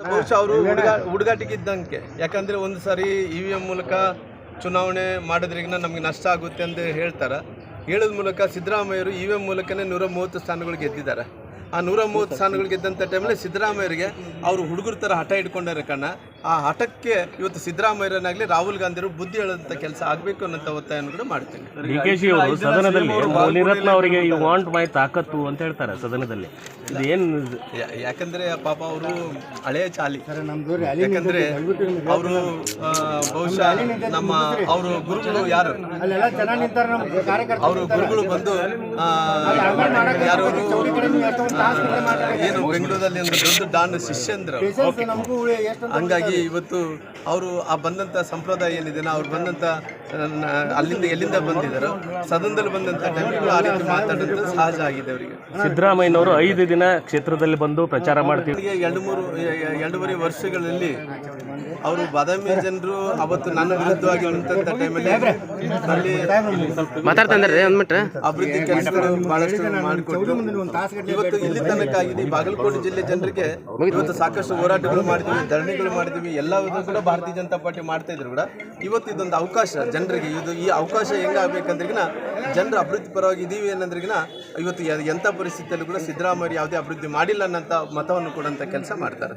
ಬಹುಶಃ ಅವರು ಹುಡುಗಾಟಿಗೆ ಇದ್ದಂಗೆ. ಯಾಕಂದರೆ ಒಂದು ಸಾರಿ EVM ಮೂಲಕ ಚುನಾವಣೆ ಮಾಡೋದ್ರಿಂದ ನಮಗೆ ನಷ್ಟ ಆಗುತ್ತೆ ಅಂತ ಹೇಳ್ತಾರೆ. ಹೇಳೋದ ಮೂಲಕ ಸಿದ್ದರಾಮಯ್ಯರು EVM ಮೂಲಕನೇ 130 ಸ್ಥಾನಗಳು ಗೆದ್ದಿದ್ದಾರೆ. ಆ 130 ಸ್ಥಾನಗಳು ಗೆದ್ದಂಥ ಟೈಮಲ್ಲಿ ಸಿದ್ದರಾಮಯ್ಯರಿಗೆ ಅವರು ಹುಡುಗರ ಥರ ಹಠ ಇಟ್ಕೊಂಡಿರೋ ಕಾರಣ ಆ ಹಠಕ್ಕೆ ಇವತ್ತು ಸಿದ್ದರಾಮಯ್ಯರನ್ನಾಗಲಿ ರಾಹುಲ್ ಗಾಂಧಿಯವರು ಬುದ್ಧಿ ಹೇಳೋಂಥ ಕೆಲಸ ಆಗಬೇಕು ಅನ್ನೋಂಥ ಒತ್ತಾಯವನ್ನು ಕೂಡ ಮಾಡ್ತೀನಿ. DKಶಿ ಅವರು ಸದನದಲ್ಲಿ ಮುನಿರತ್ನ ಅವರಿಗೆ ಯು ವಾಂಟ್ ಮೈ ತಾಕತ್ತು ಅಂತ ಹೇಳ್ತಾರೆ ಸದನದಲ್ಲಿ. ಇದು ಏನು? ಯಾಕಂದರೆ ಪಾಪ ಅವರು ಹಳೆಯ ಚಾಲಿ. ಯಾಕಂದರೆ ಅವರು ಬಹುಶಃ ನಮ್ಮ ಅವರು ಗುರುಗಳು ಯಾರು ಅವರು ಗುರುಗಳು ಬಂದು ಯಾರು ಏನು ಬೆಂಗಳೂರಲ್ಲಿ ಒಂದು ದೊಡ್ಡ ಡಾನ್ ಶಿಷ್ಯಂದ್ರ. ಹಂಗಾಗಿ ಇವತ್ತು ಅವರು ಆ ಬಂದಂಥ ಸಂಪ್ರದಾಯ ಏನಿದೆ ಅವ್ರು ಬಂದಂಥ ಅಲ್ಲಿಂದ ಎಲ್ಲಿಂದ ಬಂದಿದ್ದಾರೋ ಸದನದಲ್ಲಿ ಬಂದಂಥ ಟೈಮಿಗೆ ಆ ರೀತಿ ಮಾತಾಡೋದು ಸಹಜ ಆಗಿದೆ ಅವರಿಗೆ. ಸಿದ್ದರಾಮಯ್ಯನವರು 5 ದಿನ ಕ್ಷೇತ್ರದಲ್ಲಿ ಬಂದು ಪ್ರಚಾರ ಮಾಡ್ತಿದ್ರು. 2.5 ವರ್ಷಗಳಲ್ಲಿ ಅವರು ಬಾದಾಮಿ ಜನರು ಅವತ್ತು ನನ್ನ ವಿರುದ್ಧವಾಗಿ ನಿಂತ ಟೈಮಲ್ಲಿ ಅಲ್ಲಿ ಅಭಿವೃದ್ಧಿ ಕೆಲಸಗಳು ಬಹಳಷ್ಟು ಮಾಡಿಕೊಟ್ಟು ಇವತ್ತು ಇಲ್ಲಿ ತನಕ ಆಗಿದೆ. ಬಾಗಲಕೋಟೆ ಜಿಲ್ಲೆ ಜನರಿಗೆ ಇವತ್ತು ಸಾಕಷ್ಟು ಹೋರಾಟಗಳು ಮಾಡಿದ್ವಿ, ಧರಣಿಗಳು ಮಾಡಿದ್ವಿ, ಎಲ್ಲವನ್ನೂ ಕೂಡ ಭಾರತೀಯ ಜನತಾ ಪಾರ್ಟಿ ಮಾಡ್ತಾ ಇದ್ರು ಕೂಡ ಇವತ್ತು ಇದೊಂದು ಅವಕಾಶ ಜನರಿಗೆ. ಈ ಅವಕಾಶ ಹೆಂಗಾಗಬೇಕಂದ್ರಿಗಿನ ಜನರು ಅಭಿವೃದ್ಧಿ ಪರವಾಗಿ ಇದೀವಿ ಅನ್ನೋದ್ರಿಗಿನ ಇವತ್ತು ಎಂಥ ಪರಿಸ್ಥಿತಿಯಲ್ಲಿ ಕೂಡ ಸಿದ್ದರಾಮಯ್ಯ ಯಾವುದೇ ಅಭಿವೃದ್ಧಿ ಮಾಡಿಲ್ಲ ಅನ್ನೋಂಥ ಮತವನ್ನು ಕೊಡೋಂಥ ಕೆಲಸ ಮಾಡ್ತಾರೆ.